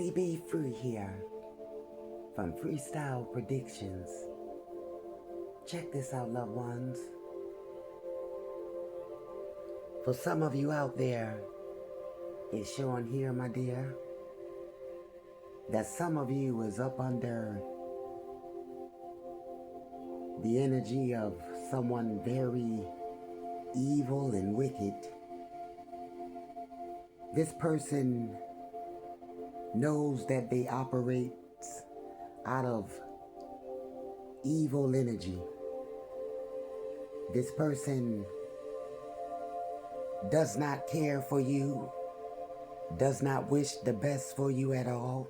Lady Be Free here from Freestyle Predictions. Check this out, loved ones. For some of you out there, it's showing here, my dear, that some of you is up under the energy of someone very evil and wicked. This person knows that they operate out of evil energy. This person does not care for you, does not wish the best for you at all.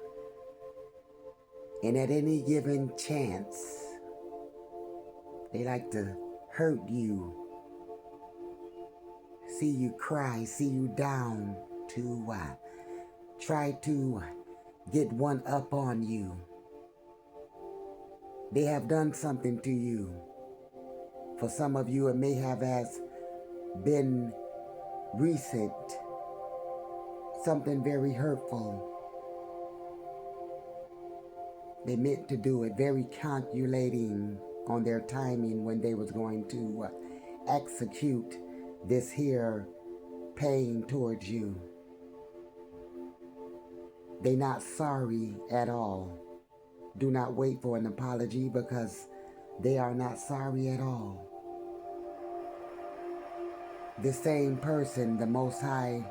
And at any given chance, they like to hurt you, see you cry, see you down, to try to get one up on you. They have done something to you. For some of you, it may have been recent, something very hurtful. They meant to do it, very calculating on their timing when they was going to execute this here pain towards you. They're not sorry at all. Do not wait for an apology, because they are not sorry at all. The same person, the Most High,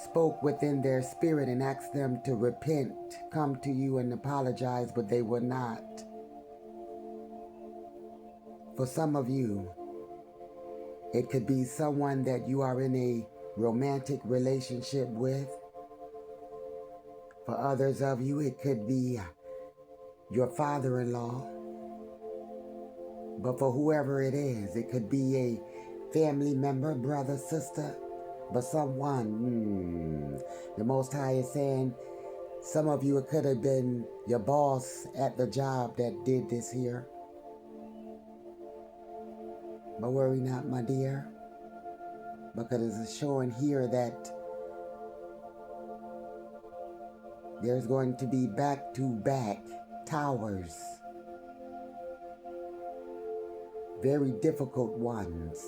spoke within their spirit and asked them to repent, come to you and apologize, but they would not. For some of you, it could be someone that you are in a romantic relationship with. For others of you, it could be your father-in-law. But for whoever it is, it could be a family member, brother, sister, but someone, the Most High is saying, some of you, it could have been your boss at the job that did this here. But worry not, my dear, because it's showing here that there's going to be back-to-back towers. Very difficult ones.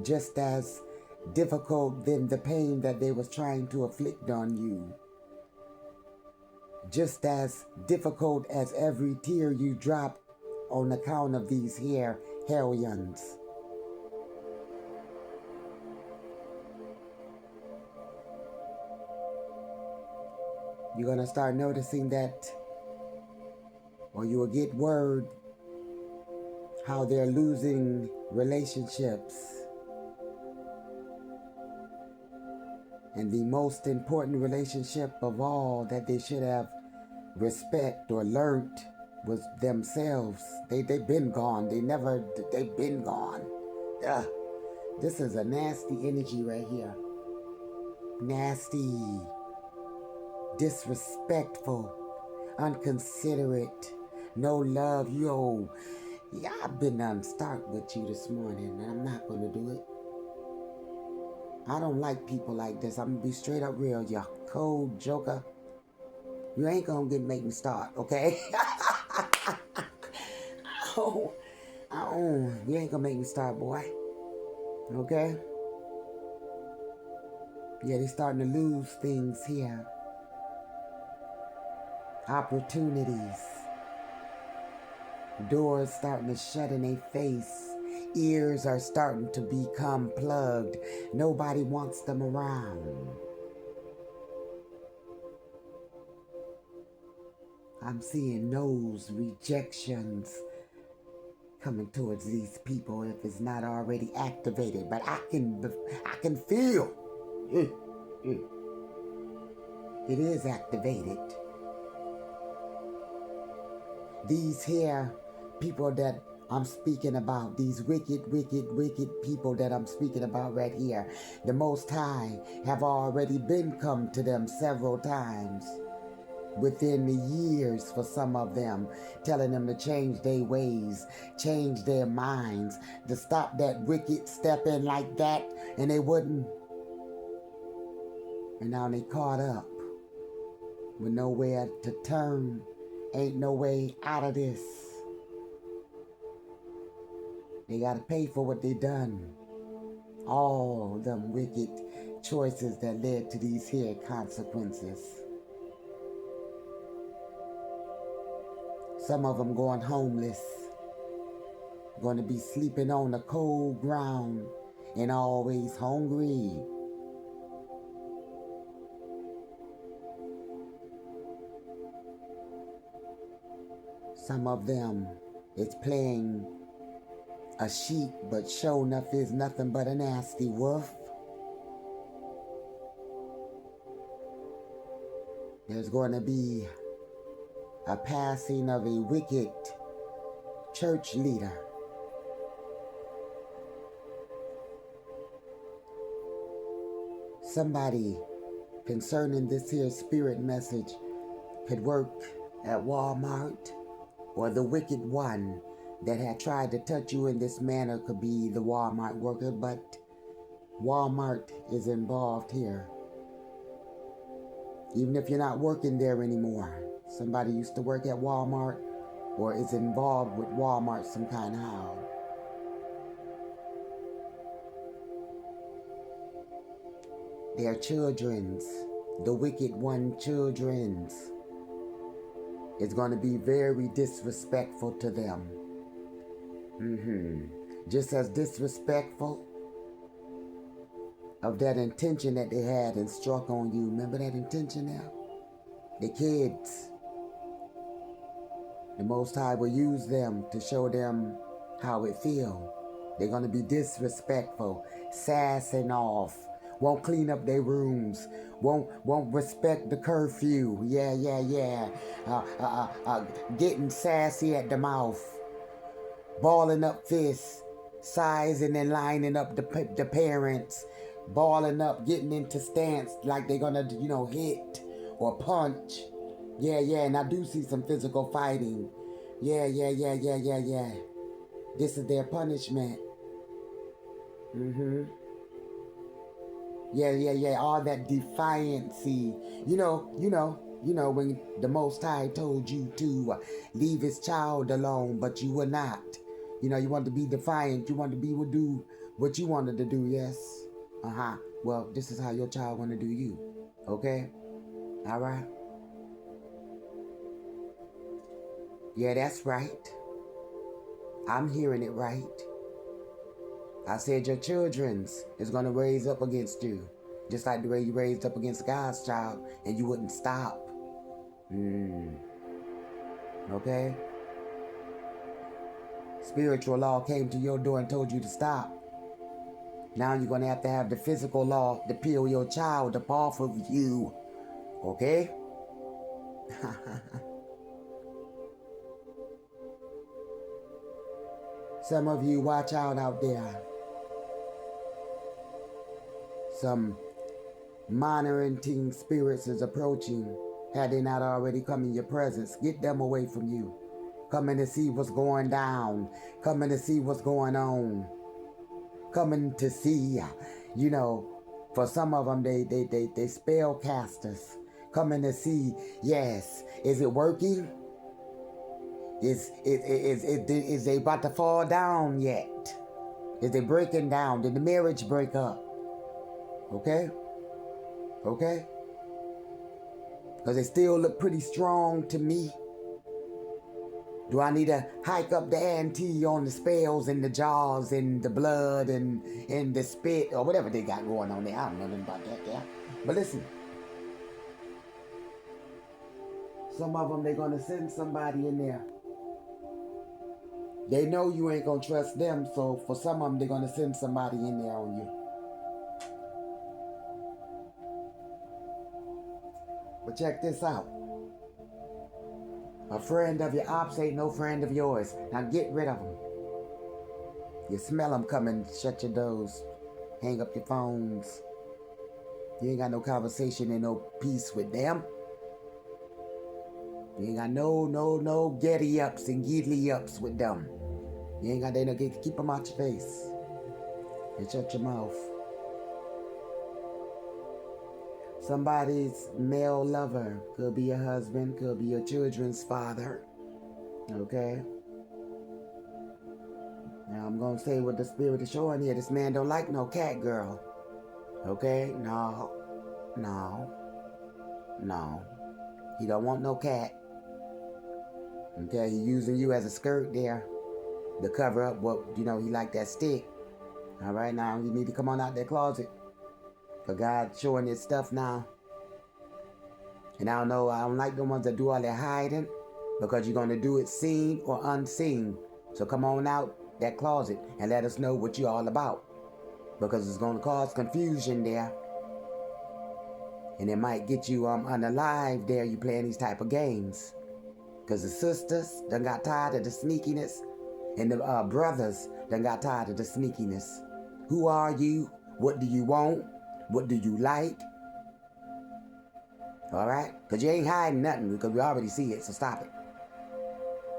Just as difficult than the pain that they was trying to afflict on you. Just as difficult as every tear you drop on account of these here hellions. You're going to start noticing that, or you will get word how they're losing relationships. And the most important relationship of all that they should have respect or learned was themselves. They've been gone. They've been gone. This is a nasty energy right here. Nasty. Disrespectful, unconsiderate, no love. I've been stark with you this morning, and I'm not gonna do it. I don't like people like this. I'm gonna be straight up real, you cold joker. You ain't gonna make me start, okay? You ain't gonna make me start, boy. Okay? Yeah, they're starting to lose things here. Opportunities. Doors starting to shut in their face. Ears are starting to become plugged. Nobody wants them around. I'm seeing no's, rejections coming towards these people if it's not already activated. But I can feel it is activated. These here people that I'm speaking about, these wicked people that I'm speaking about right here, the Most High have already been come to them several times within the years for some of them, telling them to change their ways, change their minds, to stop that wicked stepping like that, and they wouldn't. And now they caught up. with nowhere to turn. Ain't no way out of this. They gotta pay for what they done. All them wicked choices that led to these here consequences. Some of them going homeless, going to be sleeping on the cold ground and always hungry. Some of them is playing a sheep, but sure enough is nothing but a nasty wolf. There's going to be a passing of a wicked church leader. Somebody concerning this here spirit message could work at Walmart, or the wicked one that had tried to touch you in this manner could be the Walmart worker, but Walmart is involved here. Even if you're not working there anymore, somebody used to work at Walmart or is involved with Walmart some kind of how. Their children's, the wicked one children's, is going to be very disrespectful to them. Just as disrespectful of that intention that they had and struck on you. Remember that intention now? The kids. The Most High will use them to show them how it feels. They're going to be disrespectful, sassing off, won't clean up their rooms, won't respect the curfew. Getting sassy at the mouth, balling up fists, sizing and lining up the parents, balling up, getting into stance like they're gonna, hit or punch. And I do see some physical fighting. This is their punishment. All that defiancy. When the Most High told you to leave his child alone, but you were not. You wanted to be defiant. You wanted to do what you wanted to do, yes? Well, this is how your child want to do you. Okay? All right? Yeah, that's right. I'm hearing it right. I said your children's is going to raise up against you. Just like the way you raised up against God's child and you wouldn't stop. Okay? Spiritual law came to your door and told you to stop. Now you're going to have the physical law to peel your child up off of you. Okay? Some of you, watch out there. Some monitoring spirits is approaching. Had they not already come in your presence, get them away from you. Coming to see what's going down. Coming to see what's going on. Coming to see, for some of them, they spell casters. Coming to see, yes, is it working? Is they about to fall down yet? Is they breaking down? Did the marriage break up? Okay? Because they still look pretty strong to me. Do I need to hike up the ante on the spells and the jaws and the blood and the spit or whatever they got going on there? I don't know nothing about that there. But listen. Some of them, they're going to send somebody in there. They know you ain't going to trust them, so for some of them, they're going to send somebody in there on you. But check this out. A friend of your ops ain't no friend of yours. Now get rid of them. You smell them coming, shut your doors. Hang up your phones. You ain't got no conversation and no peace with them. You ain't got no getty-ups and giddly-ups with them. You ain't got no keep them out your face. And shut your mouth. somebody's male lover. Could be your husband, could be your children's father. Okay? Now I'm going to say what the spirit is showing here. This man don't like no cat girl. Okay? No. He don't want no cat. Okay? He using you as a skirt there to cover up what, he like that stick. All right? Now you need to come on out that closet. For God showing his stuff now. And I don't like the ones that do all that hiding, because you're going to do it seen or unseen. So come on out that closet and let us know what you're all about, because it's going to cause confusion there. And it might get you unalive there, you playing these type of games. Because the sisters done got tired of the sneakiness, and the brothers done got tired of the sneakiness. Who are you? What do you want? What do you like? All right? Because you ain't hiding nothing, because we already see it, so stop it.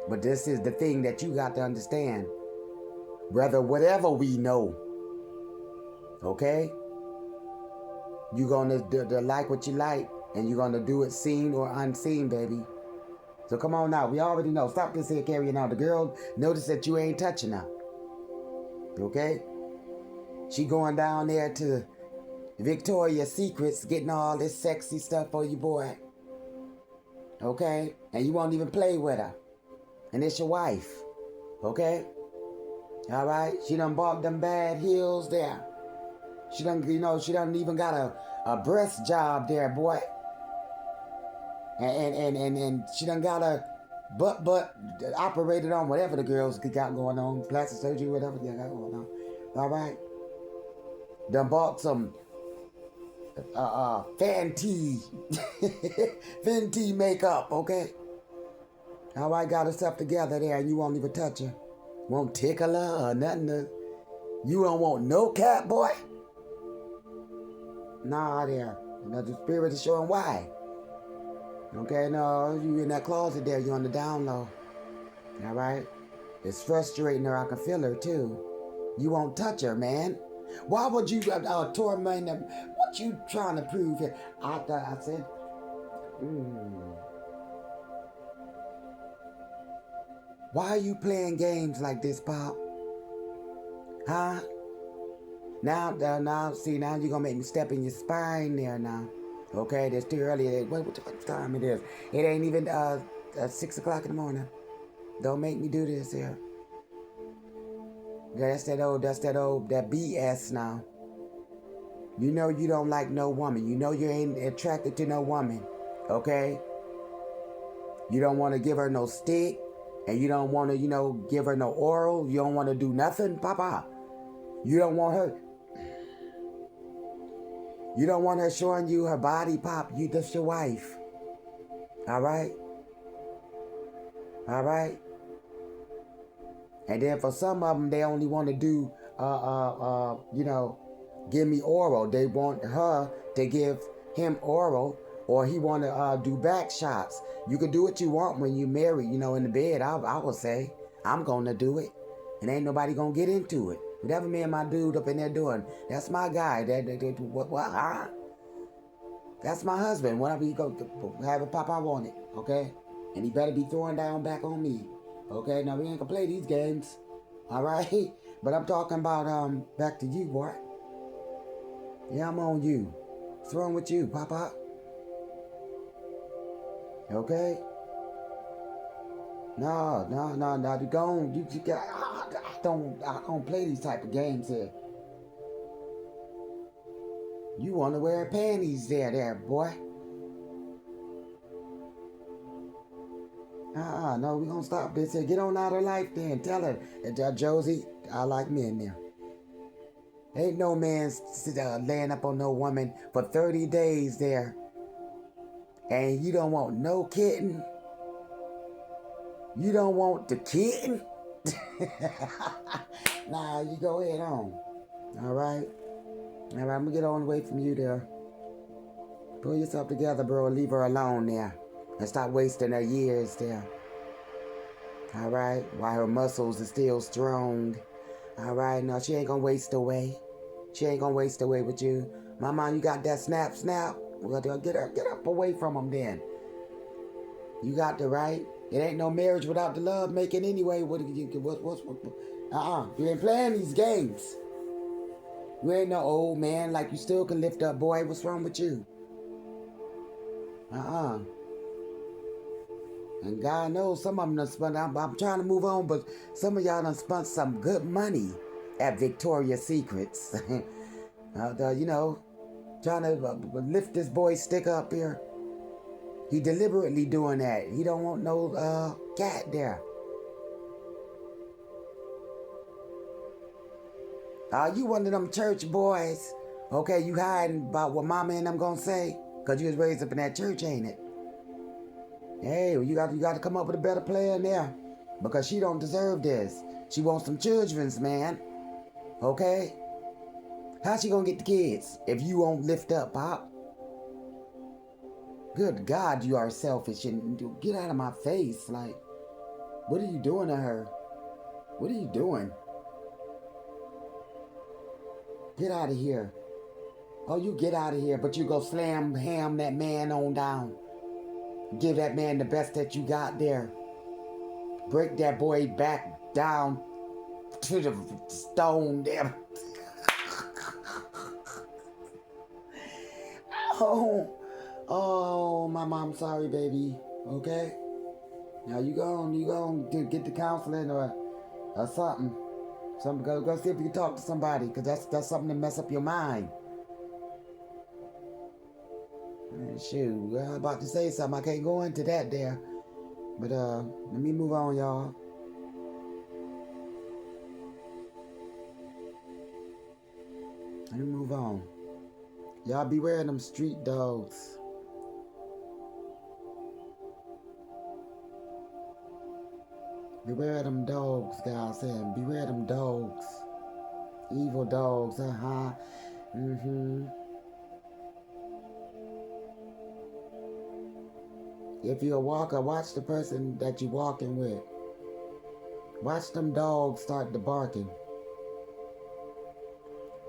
But this is the thing that you got to understand. Brother, whatever we know, okay? You're going to like what you like, and you're going to do it seen or unseen, baby. So come on now. We already know. Stop this here carrying on. The girl, notice that you ain't touching her. Okay? She going down there to Victoria's Secrets, getting all this sexy stuff for you, boy. Okay? And you won't even play with her. And it's your wife. Okay? All right? She done bought them bad heels there. She done even got a breast job there, boy. And she done got a butt operated on, whatever the girls got going on, plastic surgery, whatever they got going on. All right? Done bought some Fenty makeup, okay? All right, got herself together there, and you won't even touch her. Won't tickle her or nothing. You don't want no cat, boy? Nah, there. The spirit is showing why. Okay, no, you in that closet there, you on the down low. All right? It's frustrating her. I can feel her, too. You won't touch her, man. Why would you torment them? What you trying to prove here? I said, Why are you playing games like this, Pop? Huh? Now, see, now you're going to make me step in your spine there now. Okay, it's too early. What time it is? It ain't even 6 o'clock in the morning. Don't make me do this here. That's that BS now. You know you don't like no woman. You know you ain't attracted to no woman. Okay? You don't want to give her no stick. And you don't want to, give her no oral. You don't want to do nothing, Papa. You don't want her. You don't want her showing you her body, Pop. That's your wife. All right? All right? And then for some of them, they only want to do, give me oral. They want her to give him oral, or he want to do back shots. You can do what you want when you marry, in the bed. I would say, I'm going to do it. And ain't nobody going to get into it. Whatever me and my dude up in there doing, that's my guy. That's my husband. Whenever he go have a pop, I want it, okay? And he better be throwing down back on me, okay? Now, we ain't going to play these games, all right? But I'm talking about, back to you, boy. Yeah, I'm on you. What's wrong with you, Papa? Okay? No. You gone. You got. I don't play these type of games here. You want to wear panties there, boy. No, we gonna stop this here. Get on out of life then. Tell her, Josie, I like men now. Ain't no man laying up on no woman for 30 days there. And you don't want no kitten. You don't want the kitten. Nah, you go ahead on. All right, I'm gonna get on away from you there. Pull yourself together, bro, and leave her alone there. And stop wasting her years there. All right, while her muscles are still strong. All right, no, she ain't gonna waste away. She ain't gonna waste away with you. Mama, you got that snap? Well, get up away from them then. You got the right. It ain't no marriage without the love making anyway. You ain't playing these games. You ain't no old man like you still can lift up. Boy, what's wrong with you? And God knows some of them done spent. I'm trying to move on, but some of y'all done spent some good money at Victoria's Secrets. Trying to lift this boy's stick up here. He deliberately doing that. He don't want no cat there. You one of them church boys. Okay, you hiding about what mama and them gonna say? Cause you was raised up in that church, ain't it? Hey, you got to come up with a better plan there. Because she don't deserve this. She wants some children's, man. Okay? How's she gonna get the kids if you won't lift up, Pop? Good God, you are selfish. And get out of my face. Like, what are you doing to her? What are you doing? Get out of here. Oh, you get out of here, but you go ham that man on down. Give that man the best that you got there. Break that boy back down to the stone there. Oh, my mom, sorry, baby. Okay? Now you go to get the counseling or something. Go see if you can talk to somebody, because that's something to mess up your mind. Shoot, I'm about to say something. I can't go into that there. But let me move on, y'all. Let me move on. Y'all beware of them street dogs. Beware of them dogs, guys. Saying beware of them dogs. Evil dogs, If you're a walker, watch the person that you're walking with. Watch them dogs start to barking.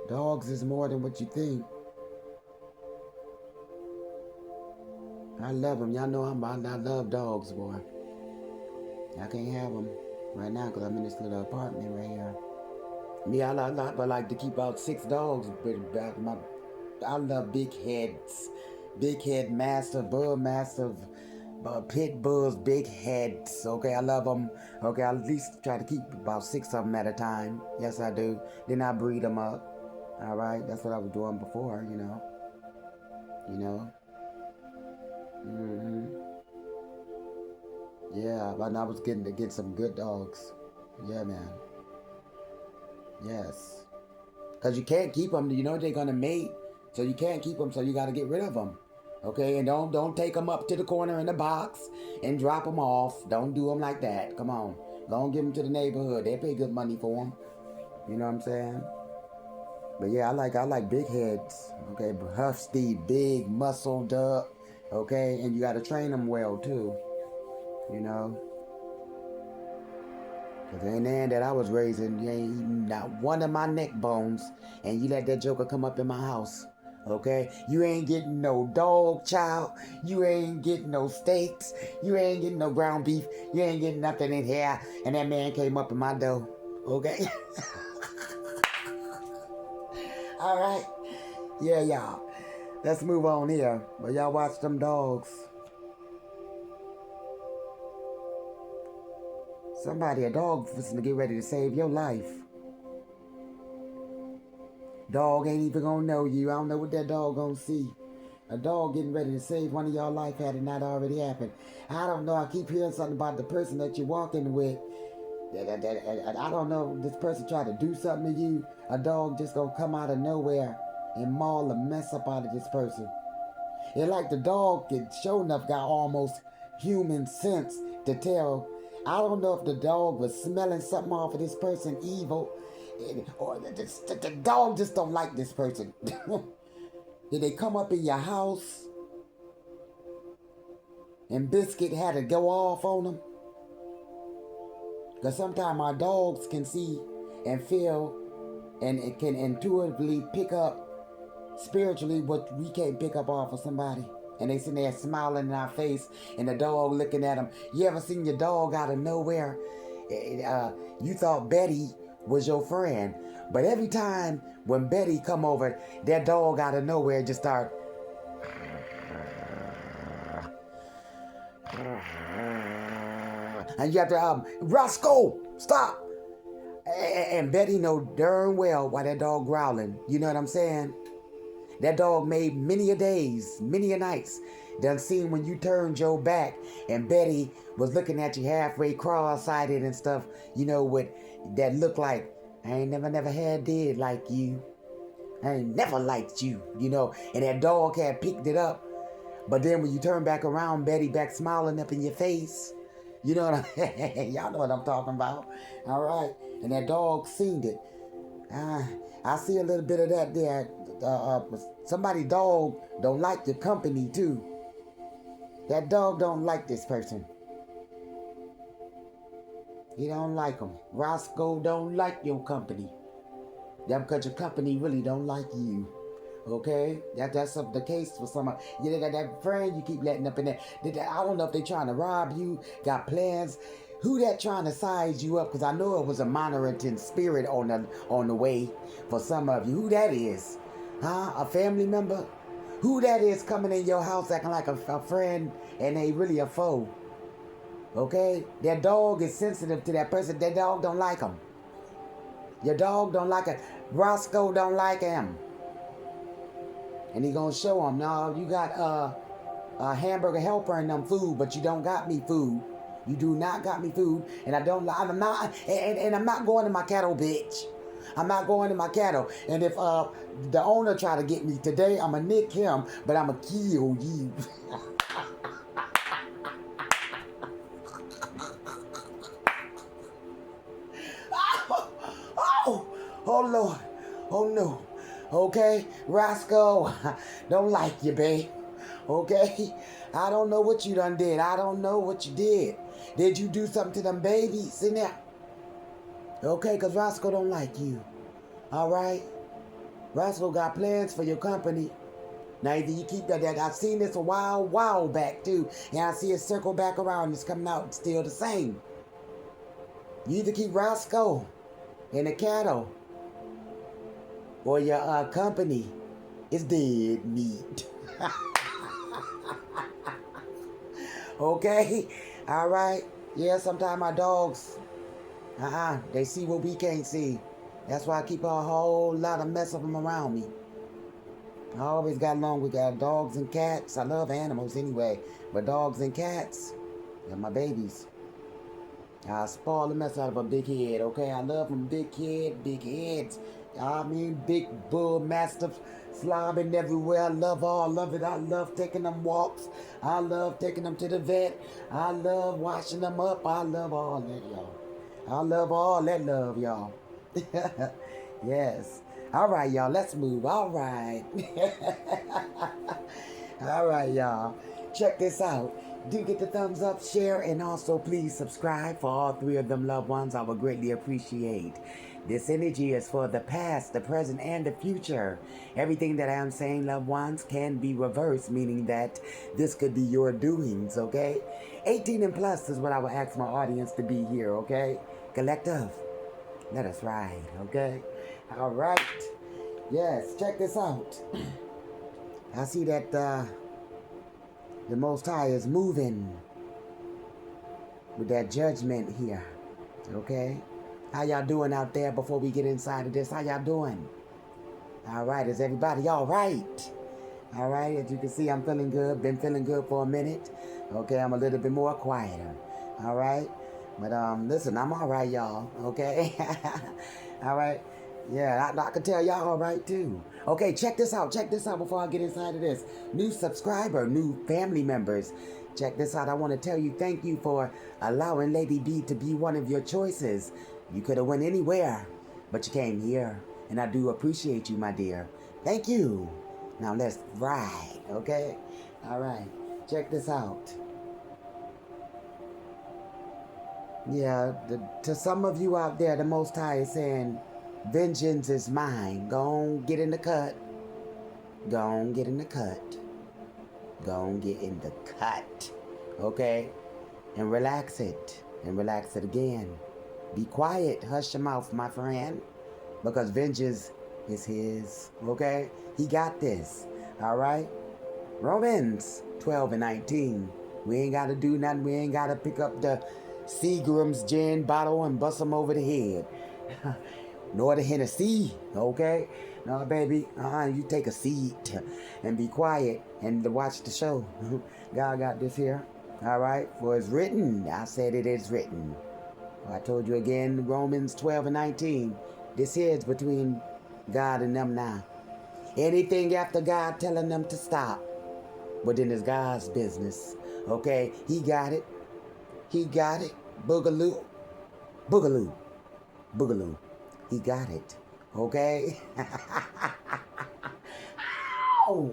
Dogs is more than what you think. I love them. Y'all know I love dogs, boy. I can't have them right now because I'm in this little apartment right here. Me, I like to keep out 6 dogs. I love big heads. Big head mastiff, bull mastiff, pit bulls, big heads. Okay, I love them. Okay, I at least try to keep about 6 of them at a time. Yes, I do. Then I breed them up. All right, that's what I was doing before, you know. Yeah, but I was getting to get some good dogs. Yeah, man. Yes. Because you can't keep them. You know they're going to mate. So you can't keep them, so you got to get rid of them. Okay, and don't take them up to the corner in the box and drop them off. Don't do them like that. Come on. Don't give them to the neighborhood. They pay good money for them. You know what I'm saying? But yeah, I like big heads. Okay, husky, big, muscled up. Okay, and you got to train them well too. You know? Because ain't there that I was raising, you ain't eating not one of my neck bones, and you let that joker come up in my house. Okay? You ain't getting no dog chow. You ain't getting no steaks. You ain't getting no ground beef. You ain't getting nothing in here. And that man came up in my door. Okay? All right? Yeah, y'all. Let's move on here. But y'all watch them dogs. A dog was to get ready to save your life. Dog ain't even gonna know you. I don't know what that dog gonna see. A dog getting ready to save one of y'all life had it not already happened. I don't know. I keep hearing something about the person that you're walking with. I don't know if this person tried to do something to you. A dog just gonna come out of nowhere and maul the mess up out of this person. It's like the dog, sure enough, got almost human sense to tell. I don't know if the dog was smelling something off of this person evil, or the dog just don't like this person. Did they come up in your house and Biscuit had to go off on them? Because sometimes our dogs can see and feel and it can intuitively pick up spiritually what we can't pick up off of somebody. And they sitting there smiling in our face and the dog looking at them. You ever seen your dog out of nowhere? You thought Betty was your friend. But every time when Betty come over, that dog out of nowhere just start. And you have to, Roscoe, stop. And Betty know darn well why that dog growling. You know what I'm saying? That dog made many a days, many a nights. Done seen when you turned your back and Betty was looking at you halfway cross-sided and stuff, you know, what that looked like, I ain't never had did like you. I ain't never liked you, you know. And that dog had picked it up. But then when you turn back around, Betty back smiling up in your face. You know what y'all know what I'm talking about. All right. And that dog seen it. I see a little bit of that there. Somebody's dog don't like your company too. That dog don't like this person. He don't like them. Roscoe don't like your company. That's because your company really don't like you. Okay? That's the case for some. You got that friend you keep letting up in there. I don't know if they trying to rob you, got plans. Who that trying to size you up? Because I know it was a monitoring spirit on the way for some of you. Who that is? Huh? A family member? Who that is coming in your house acting like a friend and they really a foe? Okay? That dog is sensitive to that person. That dog don't like him. Your dog don't like it. Roscoe don't like him. And he gonna show him, no, you got a hamburger helper and them food, but you don't got me food. You do not got me food, and I'm not going to my cattle, bitch. I'm not going to my cattle. And if the owner try to get me today, I'ma nick him, but I'ma kill you. Oh Lord, oh no. Okay, Roscoe, don't like you, babe. Okay, I don't know what you done did. I don't know what you did. Did you do something to them babies in there? Okay, because Roscoe don't like you. All right? Roscoe got plans for your company. Now, either you keep that. I've seen this a while back, too. And I see it circle back around. It's coming out still the same. You either keep Roscoe in the cattle or your company is dead meat. Okay? All right? Yeah, sometimes my dogs, they see what we can't see. That's why I keep a whole lot of mess of them around me. I always got along with dogs and cats. I love animals anyway. But dogs and cats, they're my babies. I spoil the mess out of a big head, okay? I love them big heads. I mean, big bull mastiff slobbing everywhere. I love all of it. I love taking them walks. I love taking them to the vet. I love washing them up. I love all that, y'all. I love all that love, y'all. Yes. All right, y'all. Let's move. All right. All right, y'all. Check this out. Do get the thumbs up, share, and also please subscribe for all three of them loved ones. I would greatly appreciate. This energy is for the past, the present, and the future. Everything that I'm saying, loved ones, can be reversed, meaning that this could be your doings, okay? 18 and plus is what I would ask my audience to be here, okay? Collective, let us ride, okay? All right. Yes, check this out. I see that the Most High is moving with that judgment here, okay? How y'all doing out there before we get inside of this? How y'all doing? All right, is everybody all right? All right, as you can see, I'm feeling good. Been feeling good for a minute. Okay, I'm a little bit more quieter. All right? But listen, I'm all right, y'all. Okay? All right? Yeah, I can tell y'all all right, too. Okay, check this out. Check this out before I get inside of this. New subscriber, new family members. Check this out. I want to tell you thank you for allowing Lady B to be one of your choices. You could have went anywhere, but you came here. And I do appreciate you, my dear. Thank you. Now let's ride, okay? All right. Check this out. Yeah, to some of you out there, the Most High is saying, vengeance is mine. Go on, get in the cut. Go on, get in the cut. Go on, get in the cut. Okay? And relax it. And relax it again. Be quiet. Hush your mouth, my friend. Because vengeance is his. Okay? He got this. All right? Romans 12 and 19. We ain't got to do nothing. We ain't got to pick up the Seagram's gin bottle and bust them over the head. Nor the Hennessy, okay? No, baby, you take a seat and be quiet and watch the show. God got this here, all right? For it's written, I said it is written. I told you again, Romans 12 and 19. This here is between God and them now. Anything after God telling them to stop, but then it's God's business, okay? He got it. He got it. Boogaloo. Boogaloo. Boogaloo. He got it. Okay? Ow!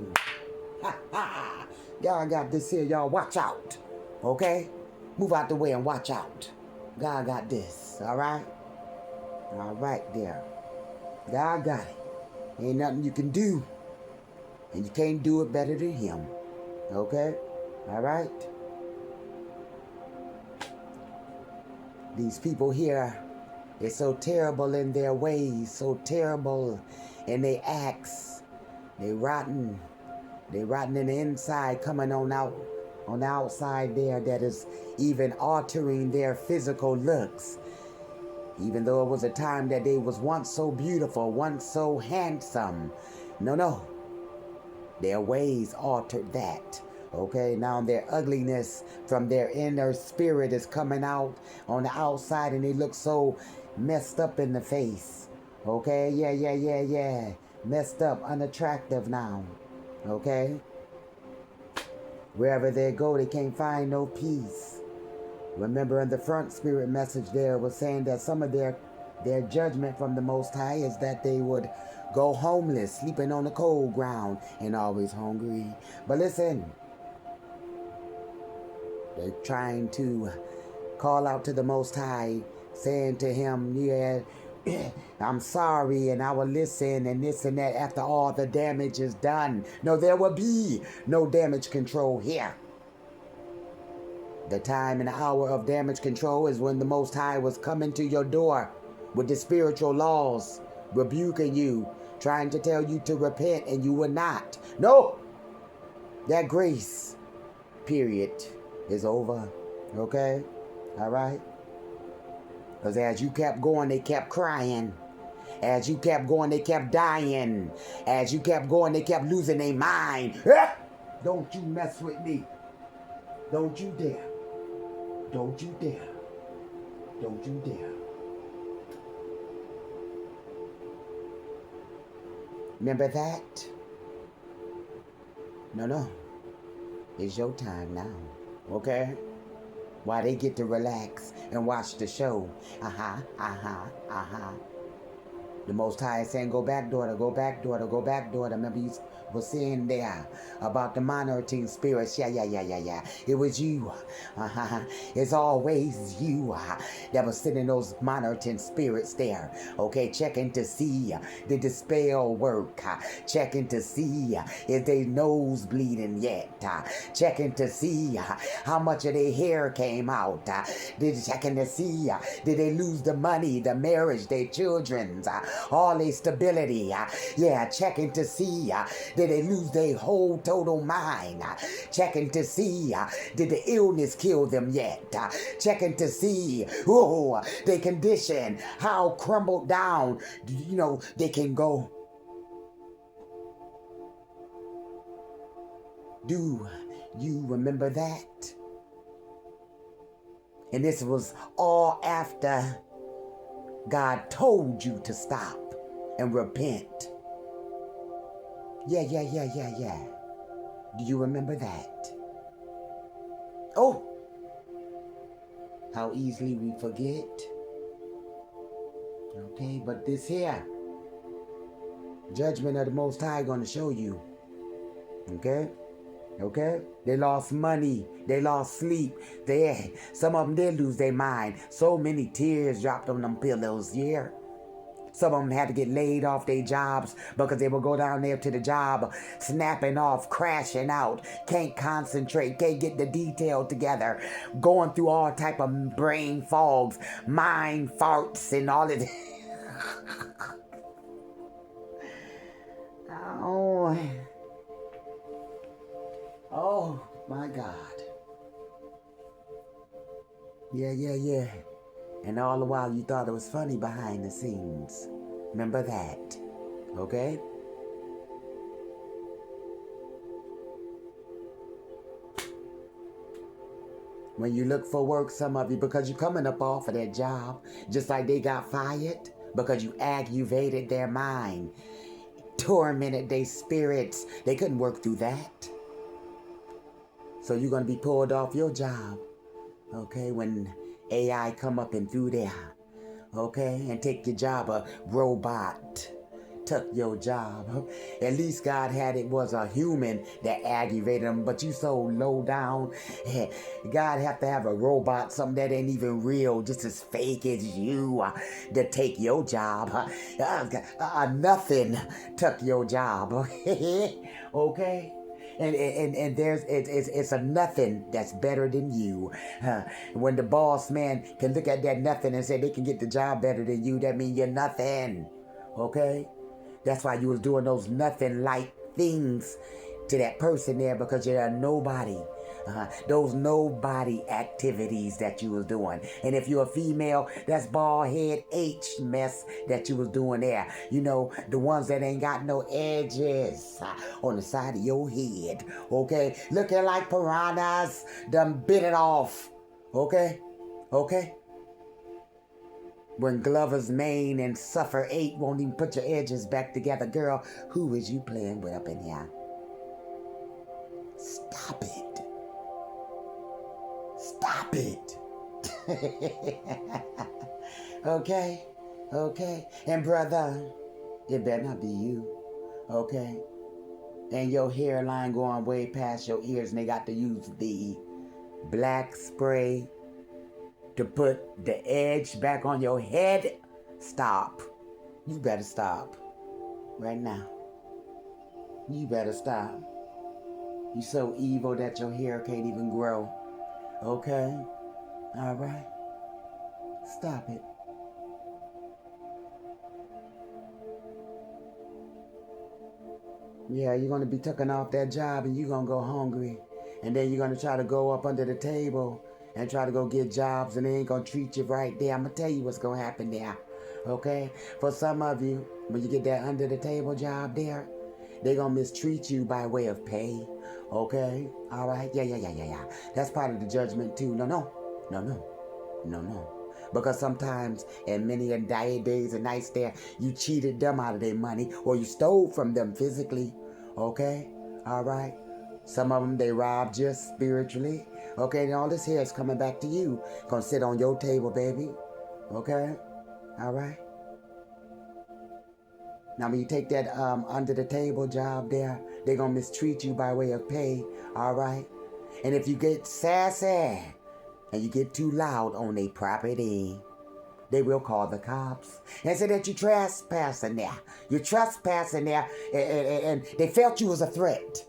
Y'all got this here. Y'all watch out. Okay? Move out the way and watch out. God got this. All right? All right there. God got it. Ain't nothing you can do. And you can't do it better than him. Okay? All right? These people here, they're so terrible in their ways, so terrible in their acts. They rotten. They rotten in the inside, coming on out on the outside there, that is even altering their physical looks. Even though it was a time that they was once so beautiful, once so handsome. No. Their ways altered that. Okay, now their ugliness from their inner spirit is coming out on the outside, and they look so messed up in the face. Okay, yeah. Messed up, unattractive now. Okay? Wherever they go, they can't find no peace. Remember in the front spirit message there was saying that some of their judgment from the Most High is that they would go homeless, sleeping on the cold ground, and always hungry. But listen, they're trying to call out to the Most High, saying to him, yeah, I'm sorry, and I will listen, and this and that after all the damage is done. No, there will be no damage control here. The time and hour of damage control is when the Most High was coming to your door with the spiritual laws, rebuking you, trying to tell you to repent, and you will not. No! That grace period is over. Okay? All right? Because as you kept going, they kept crying. As you kept going, they kept dying. As you kept going, they kept losing their mind. Don't you mess with me. Don't you dare. Don't you dare. Don't you dare. Remember that? No. It's your time now. Okay? While they get to relax and watch the show. The Most High is saying, go back, daughter, go back, daughter, go back, daughter. Remember you were saying there about the monitoring spirits. Yeah. It was you. It's always you that was sending those monitoring spirits there. Okay, checking to see did the spell work. Checking to see if their nose bleeding yet. Checking to see how much of their hair came out. Checking to see did they lose the money, the marriage, their children's, all their stability. Checking to see did they lose their whole total mind. Checking to see did the illness kill them yet. Checking to see their condition, how crumbled down they can go. Do you remember that? And this was all after God told you to stop and repent. Yeah. Do you remember that? Oh, how easily we forget. Okay, but this here, judgment of the Most High gonna show you. Okay? They lost money. They lost sleep. Some of them did lose their mind. So many tears dropped on them pillows, yeah. Some of them had to get laid off their jobs because they would go down there to the job, snapping off, crashing out, can't concentrate, can't get the detail together, going through all type of brain fogs, mind farts, and all of this. Oh, oh my God. Yeah. And all the while you thought it was funny behind the scenes. Remember that, okay? When you look for work, some of you, because you're coming up off of that job, just like they got fired, because you aggravated their mind, tormented their spirits. They couldn't work through that. So you're going to be pulled off your job, okay, when AI come up and through there, okay, and take your job. A robot took your job. At least God had it was a human that aggravated them, but you so low down. God have to have a robot, something that ain't even real, just as fake as you, to take your job. Nothing took your job. Okay? And there's it's a nothing that's better than you. When the boss man can look at that nothing and say they can get the job better than you, that means you're nothing. Okay? That's why you was doing those nothing like things to that person there, because you're a nobody. Those nobody activities that you was doing. And if you're a female, that's bald head H mess that you was doing there. You know, the ones that ain't got no edges on the side of your head. Okay? Looking like piranhas done bit it off. Okay? When Glover's Main and Suffer 8 won't even put your edges back together. Girl, who is you playing with up in here? Stop it. Stop it. Okay? And brother, it better not be you. Okay? And your hairline going way past your ears, and they got to use the black spray to put the edge back on your head. Stop. You better stop. Right now. You better stop. You so evil that your hair can't even grow. Okay? All right? Stop it. Yeah, you're going to be taken off that job and you're going to go hungry. And then you're going to try to go up under the table and try to go get jobs, and they ain't going to treat you right there. I'm going to tell you what's going to happen there. Okay? For some of you, when you get that under the table job there, they're going to mistreat you by way of pay. Okay? All right? Yeah. That's part of the judgment too. No. Because sometimes in many of the days and nights there, you cheated them out of their money, or you stole from them physically. Okay? All right? Some of them, they robbed you spiritually. Okay? And all this here is coming back to you. Gonna sit on your table, baby. Okay? All right? Now, when you take that under the table job there, they're going to mistreat you by way of pay, all right? And if you get sassy and you get too loud on their property, they will call the cops and say that you're trespassing there. You're trespassing there, and they felt you was a threat.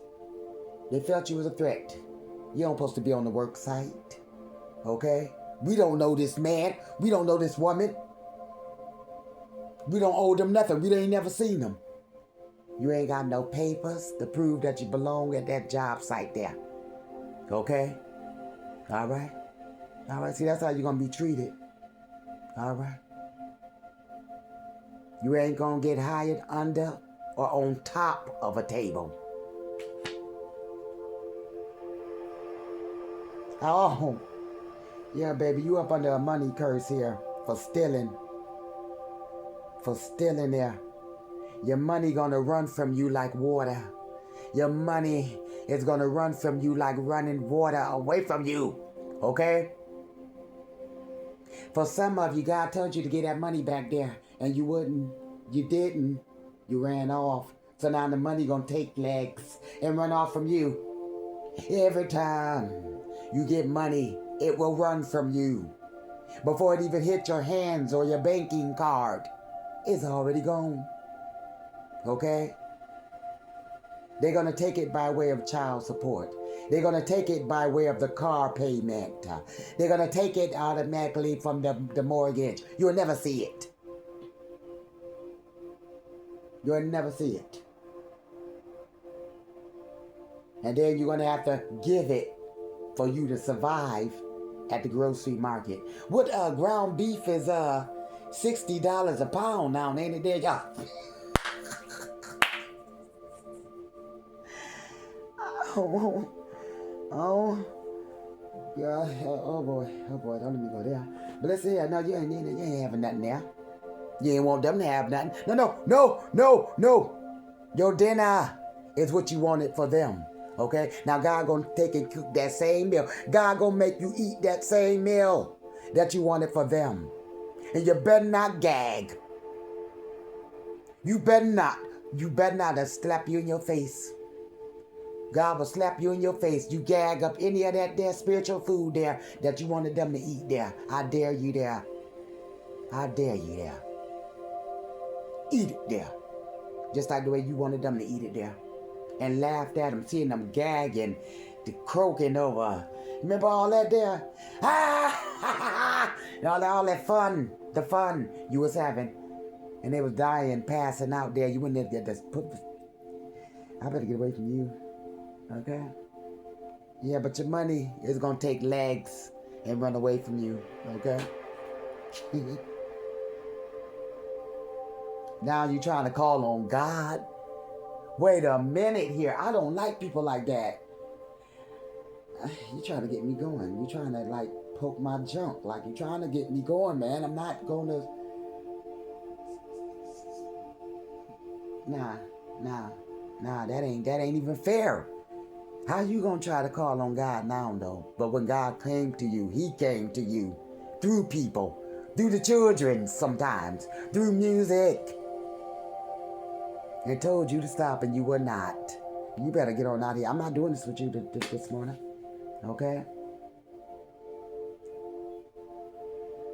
You don't supposed to be on the work site, okay? We don't know this man. We don't know this woman. We don't owe them nothing. We ain't never seen them. You ain't got no papers to prove that you belong at that job site there. Okay? All right? See, that's how you're going to be treated. All right? You ain't going to get hired under or on top of a table. Oh, yeah, baby, you up under a money curse here for stealing. There. Your money gonna run from you like water. Your money is gonna run from you like running water away from you. Okay? For some of you, God told you to get that money back there, and you wouldn't. You didn't. You ran off. So now the money gonna take legs and run off from you. Every time you get money, it will run from you before it even hit your hands or your banking card. It's already gone. Okay? They're going to take it by way of child support. They're going to take it by way of the car payment. They're going to take it automatically from the mortgage. You'll never see it. You'll never see it. And then you're going to have to give it for you to survive at the grocery market. What ground beef is $60 a pound now, ain't it there, y'all? Oh, yeah, oh boy, don't let me go there. But let's see, no, you ain't having nothing there. You ain't want them to have nothing. No. Your dinner is what you wanted for them. Okay? Now God gonna take and cook that same meal. God gonna make you eat that same meal that you wanted for them. And you better not gag. You better not. You better not slap you in your face. God will slap you in your face. You gag up any of that there spiritual food there that you wanted them to eat there. I dare you there. I dare you there. Eat it there. Just like the way you wanted them to eat it there. And laughed at them, seeing them gagging, the croaking over. Remember all that there? And all that fun, the fun you was having. And they was dying, passing out there. You wouldn't have get put. I better get away from you. Okay? Yeah, but your money is going to take legs and run away from you. Okay? Now you're trying to call on God? Wait a minute here. I don't like people like that. You're trying to get me going. You're trying to like poke my junk. Like you're trying to get me going, man. I'm not going to... Nah, that ain't even fair. How you gonna try to call on God now, though? But when God came to you, He came to you through people, through the children sometimes, through music, and told you to stop, and you were not. You better get on out of here. I'm not doing this with you this morning, okay?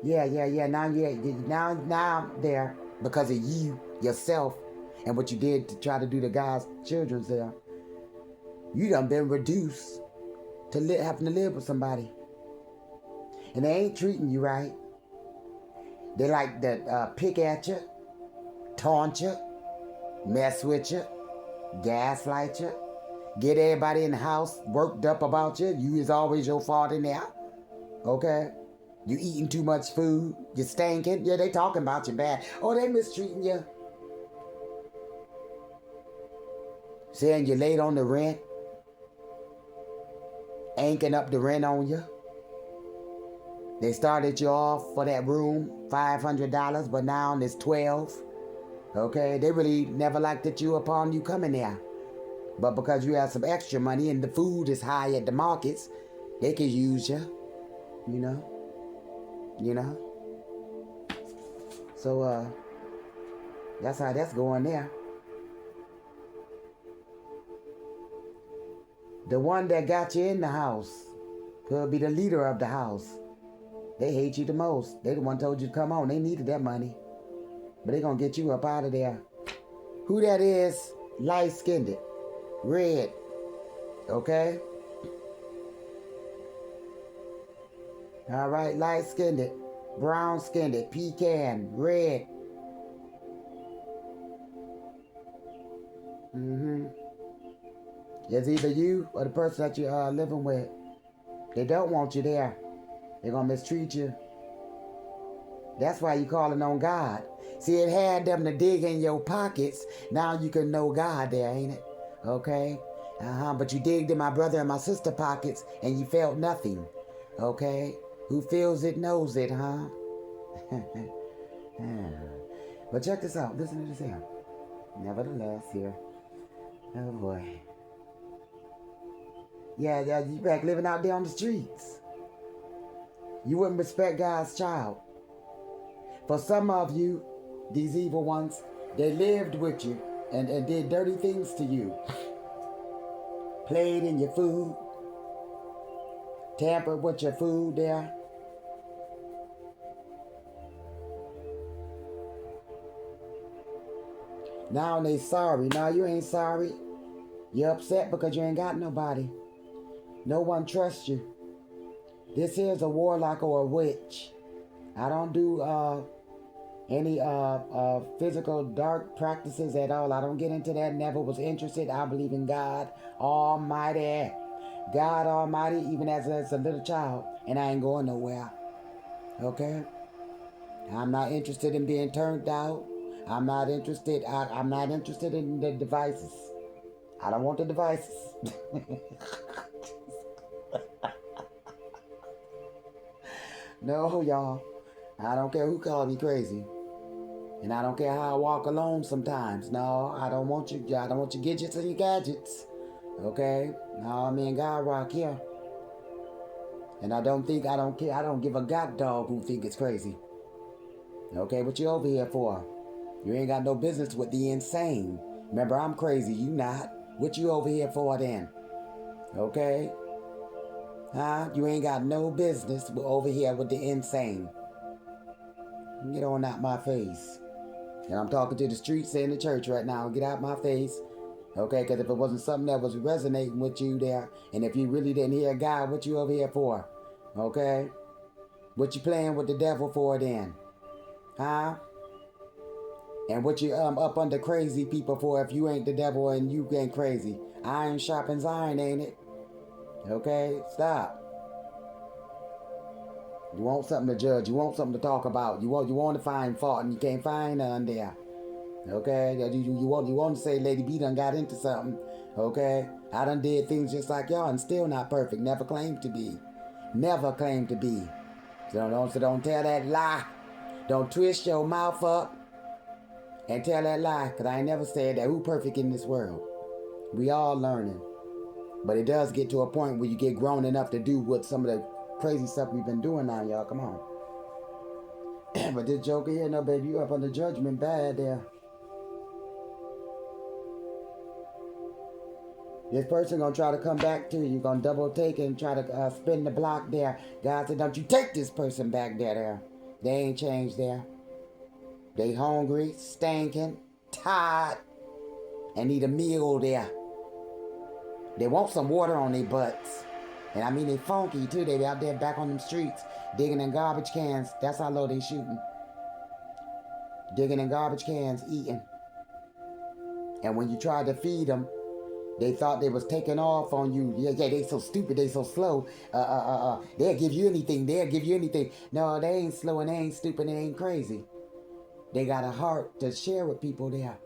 Yeah. Now there, because of you, yourself, and what you did to try to do to God's children there. You done been reduced to having to live with somebody. And they ain't treating you right. They like to pick at you, taunt you, mess with you, gaslight you, get everybody in the house worked up about you. You is always your fault in there. Okay? You eating too much food. You stinking. Yeah, they talking about you bad. Oh, they mistreating you. Saying you late on the rent. Anking up the rent on you. They started you off for that room, $500, but now it's $12. Okay, they really never liked that you upon you coming there. But because you have some extra money and the food is high at the markets, they can use you. You know. So that's how that's going there. The one that got you in the house could be the leader of the house. They hate you the most. They the one told you to come on. They needed that money. But they gonna get you up out of there. Who that is, light-skinned, red, okay? All right, light-skinned, brown-skinned, pecan, red. It's either you or the person that you're living with. They don't want you there. They're going to mistreat you. That's why you're calling on God. See, it had them to dig in your pockets. Now you can know God there, ain't it? Okay? But you digged in my brother and my sister pockets and you felt nothing. Okay? Who feels it knows it, huh? But check this out. Listen to this here. Nevertheless, here. Oh, boy. Yeah, you back living out there on the streets. You wouldn't respect God's child. For some of you, these evil ones, they lived with you and did dirty things to you. Played in your food. Tampered with your food there. Now they sorry. Now you ain't sorry. You're upset because you ain't got nobody. No one trusts you. This here's a warlock or a witch. I don't do any physical dark practices at all. I don't get into that. Never was interested. I believe in God Almighty. God Almighty, even as a little child. And I ain't going nowhere. Okay? I'm not interested in being turned out. I'm not interested. I'm not interested in the devices. I don't want the devices. No, y'all. I don't care who call me crazy. And I don't care how I walk alone sometimes. No, I don't want you. I don't want your gadgets and your gadgets. Okay? No, me and God rock here. And I don't care. I don't give a god dog who think it's crazy. Okay, what you over here for? You ain't got no business with the insane. Remember, I'm crazy, you not. What you over here for then? Okay? Huh? You ain't got no business over here with the insane. Get on out my face. And I'm talking to the streets and the church right now. Get out my face. Okay, because if it wasn't something that was resonating with you there, and if you really didn't hear God, what you over here for? Okay? What you playing with the devil for then? Huh? And what you up under crazy people for if you ain't the devil and you ain't crazy? Iron sharpens iron, ain't it? Okay? Stop. You want something to judge. You want something to talk about. You want to find fault and you can't find none there. Okay? You want to say Lady B done got into something. Okay? I done did things just like y'all and still not perfect. Never claimed to be. Never claimed to be. So don't tell that lie. Don't twist your mouth up and tell that lie, because I ain't never said that. Who perfect in this world? We all learning. But it does get to a point where you get grown enough to do what some of the crazy stuff we've been doing now, y'all. Come on. But this joker here, no, baby, you up under judgment bad there. This person gonna try to come back to you. Gonna double take and try to spin the block there. God said, don't you take this person back there. They ain't changed there. They hungry, stinking, tired, and need a meal there. They want some water on their butts. And I mean, they funky too. They be out there back on them streets, digging in garbage cans. That's how low they shooting. Digging in garbage cans, eating. And when you tried to feed them, they thought they was taking off on you. Yeah, they so stupid, they so slow. They'll give you anything, No, they ain't slow and they ain't stupid, they ain't crazy. They got a heart to share with people there.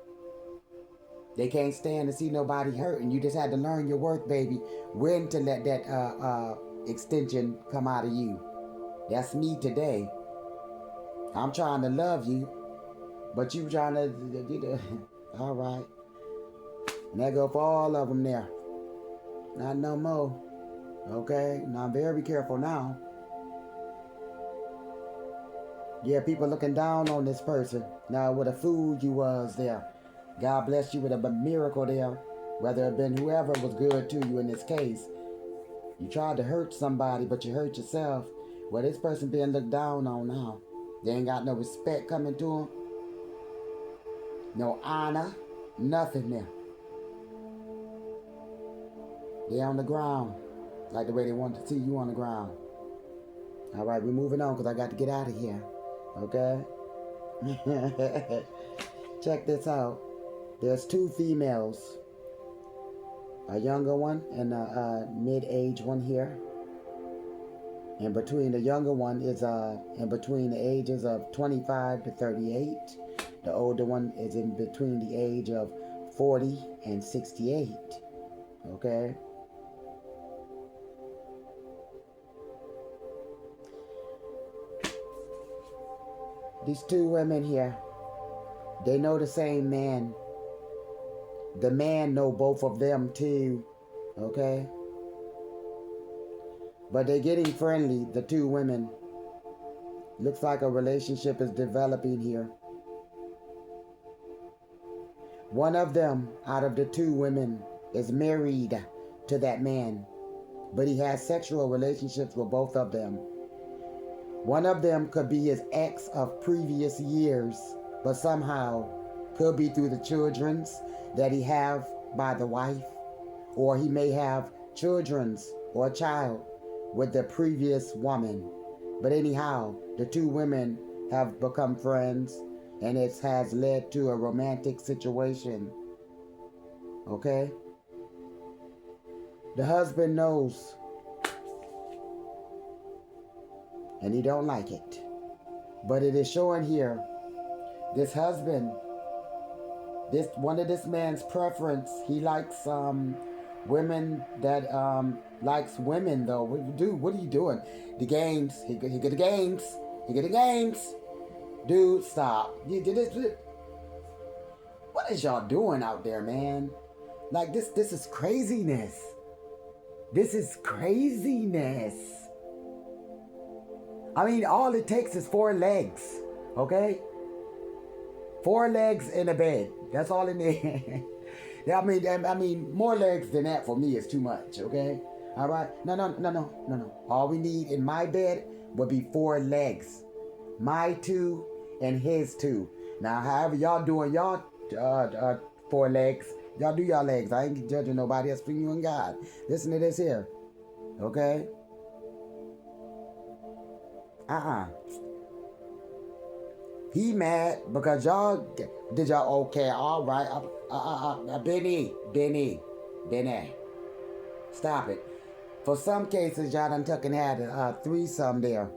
They can't stand to see nobody hurt, and you just had to learn your worth, baby. When to let that extension come out of you. That's me today. I'm trying to love you, but you trying to, all right. And that go for all of them there. Not no more. Okay? Now I'm very careful now. Yeah, people looking down on this person. Now what a fool you was there. God bless you with a miracle there. Whether it been whoever was good to you in this case. You tried to hurt somebody, but you hurt yourself. Well, this person being looked down on now. They ain't got no respect coming to them. No honor. Nothing there. They on the ground. Like the way they want to see you on the ground. All right, we're moving on because I got to get out of here. Okay? Check this out. There's two females. A younger one and a mid-age one here. And between the younger one is in between the ages of 25 to 38. The older one is in between the age of 40 and 68. Okay? These two women here, they know the same man. The man know both of them too, okay? But they're getting friendly, the two women. Looks like a relationship is developing here. One of them, out of the two women, is married to that man. But he has sexual relationships with both of them. One of them could be his ex of previous years, but somehow Could be through the children's that he have by the wife, or he may have children's or a child with the previous woman. But anyhow, the two women have become friends, and it has led to a romantic situation. Okay? The husband knows, and he don't like it. But it is showing here, this husband, this man's preference, he likes women that likes women though. What are you doing? The games. He get the games. He get the games. Dude, stop. You did it. What is y'all doing out there, man? Like this is craziness. This is craziness. I mean, all it takes is 4 legs, okay? 4 legs in a bed. That's all it needs. I mean, more legs than that for me is too much, okay? All right? No. All we need in my bed would be 4 legs. My 2 and his 2. Now, however y'all doing y'all 4 legs, y'all do y'all legs. I ain't judging nobody else between you and God. Listen to this here, okay? He mad because y'all did y'all okay? All right, Benny, stop it. For some cases, y'all done took and had a threesome there.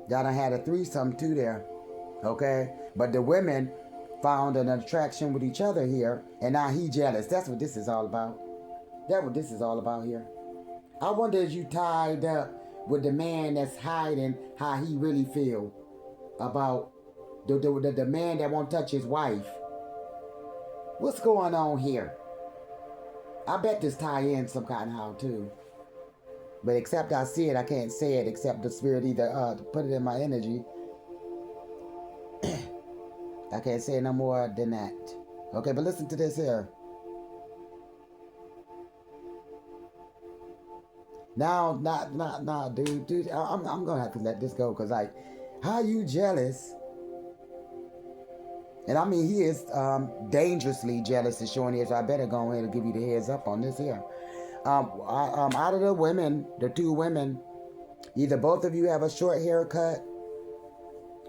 Y'all done had a threesome too there, okay? But the women found an attraction with each other here, and now he jealous. That's what this is all about. That's what this is all about here. I wonder if you tied up with the man that's hiding how he really feel about the man that won't touch his wife. What's going on here? I bet this tie in some kind of how too. But except I see it, I can't say it except the spirit either put it in my energy. I can't say no more than that. Okay, but listen to this here. Now, dude, I'm gonna have to let this go, cause like, how you jealous? And I mean, he is dangerously jealous, is showing here. So I better go ahead and give you the heads up on this here. Out of the women, the 2 women, either both of you have a short haircut,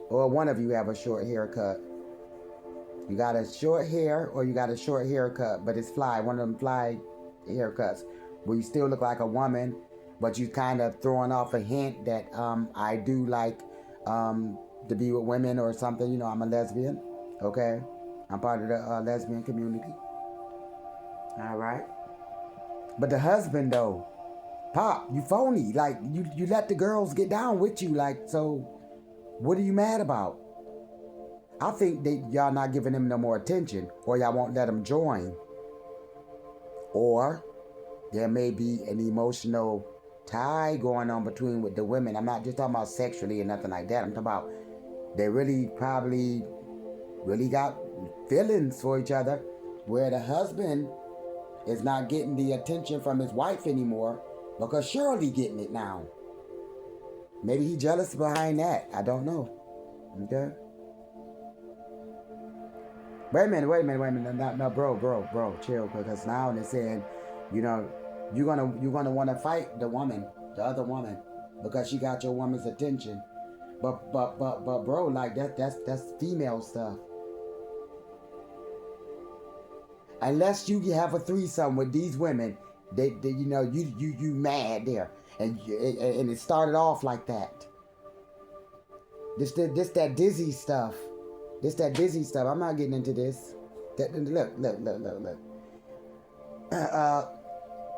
or one of you have a short haircut. You got a short hair, or you got a short haircut, but it's fly. One of them fly haircuts, where you still look like a woman, but you kind of throwing off a hint that I do like to be with women or something. You know, I'm a lesbian. Okay, I'm part of the lesbian community. All right, but the husband though, Pop, you phony. Like you let the girls get down with you. Like, so what are you mad about? I think that y'all not giving him no more attention, or y'all won't let him join, or there may be an emotional tie going on between with the women. I'm not just talking about sexually or nothing like that. I'm talking about they probably got feelings for each other, where the husband is not getting the attention from his wife anymore because Shirley getting it now. Maybe he jealous behind that. I don't know. Okay. Wait a minute. No, bro, chill. Because now they're saying, you know, you're gonna want to fight the other woman, because she got your woman's attention. But bro, like that's female stuff. Unless you have a threesome with these women, they you know you mad there, and it started off like that. This that dizzy stuff. I'm not getting into this. Look.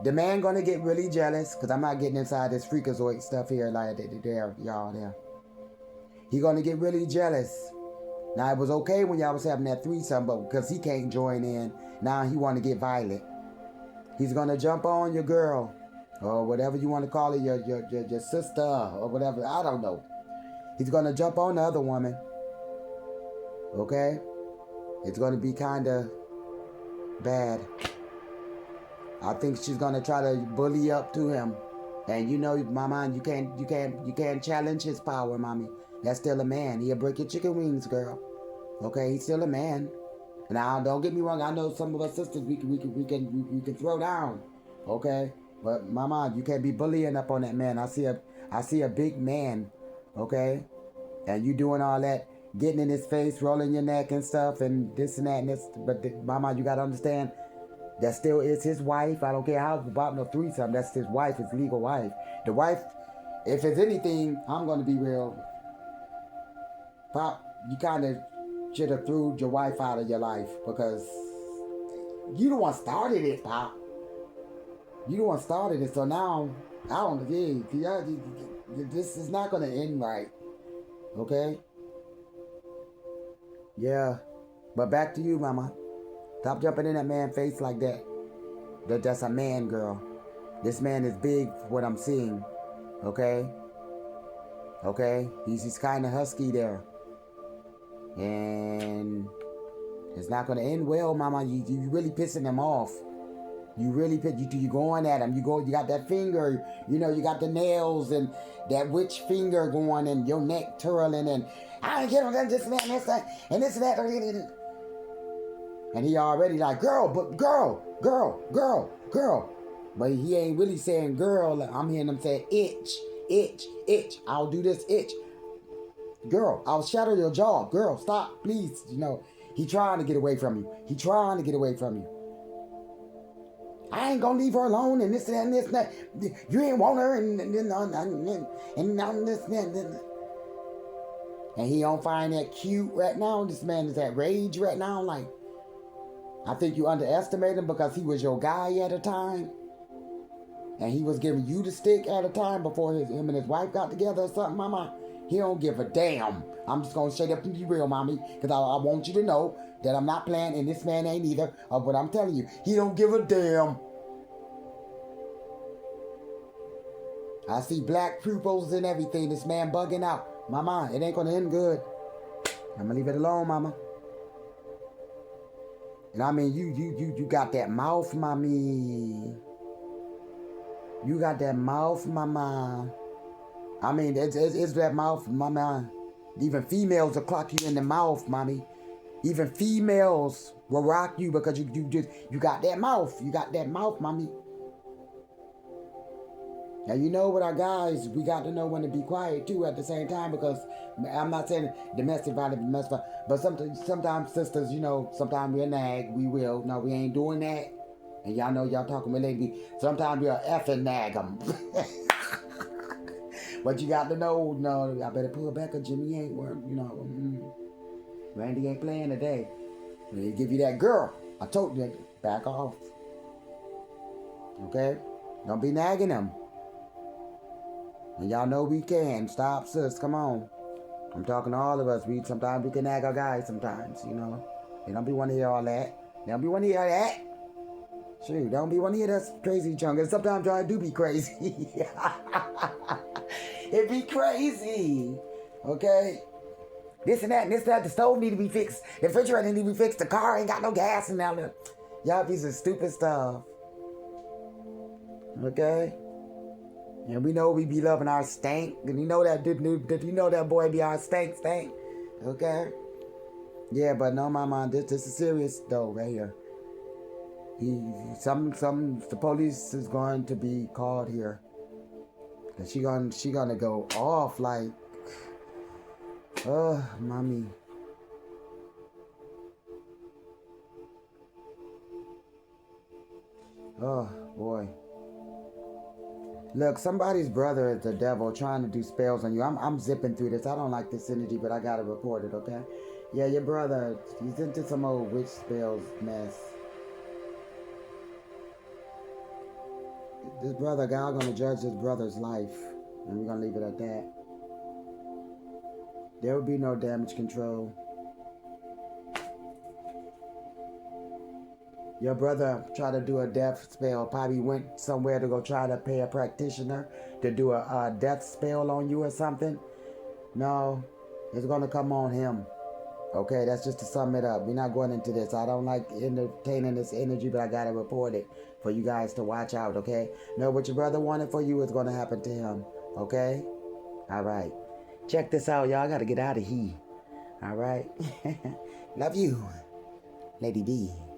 The man gonna get really jealous, because I'm not getting inside this freakazoid stuff here like there, y'all there. He gonna get really jealous. Now, it was okay when y'all was having that threesome, but because he can't join in, now he want to get violent. He's going to jump on your girl, or whatever you want to call it, your sister, or whatever. I don't know. He's going to jump on the other woman. Okay? It's going to be kind of bad. I think she's going to try to bully up to him. And you know, mama, you can't challenge his power, mommy. That's still a man. He'll break your chicken wings, girl. Okay, he's still a man. Now, don't get me wrong. I know some of us sisters we can throw down, okay. But mama, you can't be bullying up on that man. I see a big man, okay, and you doing all that, getting in his face, rolling your neck and stuff, and this and that and this. But mama, you gotta understand that still is his wife. I don't care how about no threesome. That's his wife, his legal wife. The wife, if it's anything, I'm gonna be real. Pop, you kind of should have threw your wife out of your life because you the one started it, Pop. You the one started it. So now, I don't, this is not gonna end right. Okay? Yeah. But back to you, mama. Stop jumping in that man's face like that. That's a man, girl. This man is big for what I'm seeing. Okay? Okay? He's kind of husky there. And it's not going to end well, mama. You really pissing him off. You really you going at him. You got that finger, you got the nails and that witch finger going and your neck twirling and I ain't getting this and that and this and this and that. And he already like, girl. But he ain't really saying girl. I'm hearing him say itch. I'll do this, itch. Girl, I'll shatter your jaw. Girl, stop, please. He trying to get away from you. I ain't gonna leave her alone and this and that and this and that. You ain't want her and this and that. And he don't find that cute right now. This man is at rage right now. Like, I think you underestimate him because he was your guy at a time. And he was giving you the stick at a time before him and his wife got together or something, mama. He don't give a damn. I'm just going to straight up and be real, mommy. Because I want you to know that I'm not playing and this man ain't either. Of what I'm telling you. He don't give a damn. I see black pupils and everything. This man bugging out. Mama, it ain't going to end good. I'm going to leave it alone, mama. And I mean, you got that mouth, mommy. You got that mouth, mama. I mean, it's that mouth, mama. Even females will clock you in the mouth, mommy. Even females will rock you because you got that mouth. You got that mouth, mommy. Now, with our guys, we got to know when to be quiet, too, at the same time, because I'm not saying domestic violence, but sometimes sisters, sometimes we'll nag, we will. No, we ain't doing that. And y'all know y'all talking with lady. Sometimes we'll effing nag them. But you got to know, no, I better pull back because Jimmy ain't work, Randy ain't playing today. When they give you that girl, I told you, back off. Okay? Don't be nagging them. And y'all know we can. Stop, sis. Come on. I'm talking to all of us. Sometimes we can nag our guys sometimes, They don't be want to hear all that. They don't be want to hear that. Shoot, don't be want to hear that crazy junk. And sometimes I do be crazy. It be crazy. Okay? This and that and this and that. The stove need to be fixed. The refrigerator need to be fixed. The car ain't got no gas in there. Y'all piece of stupid stuff. Okay? And we know we be loving our stank. And you know that boy be our stank. Okay? Yeah, but no, mama, this is serious though, right here. The police is going to be called here. And she gonna go off like, oh, mommy. Oh, boy. Look, somebody's brother is the devil trying to do spells on you. I'm zipping through this. I don't like this energy, but I gotta report it, okay? Yeah, your brother, he's into some old witch spells mess. This brother, God gonna judge his brother's life. And we're gonna leave it at that. There will be no damage control. Your brother tried to do a death spell. Probably went somewhere to go try to pay a practitioner to do a death spell on you or something. No, it's going to come on him. Okay, that's just to sum it up. We're not going into this. I don't like entertaining this energy, but I got to report it for you guys to watch out, okay? Know what your brother wanted for you is going to happen to him, okay? All right. Check this out, y'all. I got to get out of here. All right? Love you. Lady D.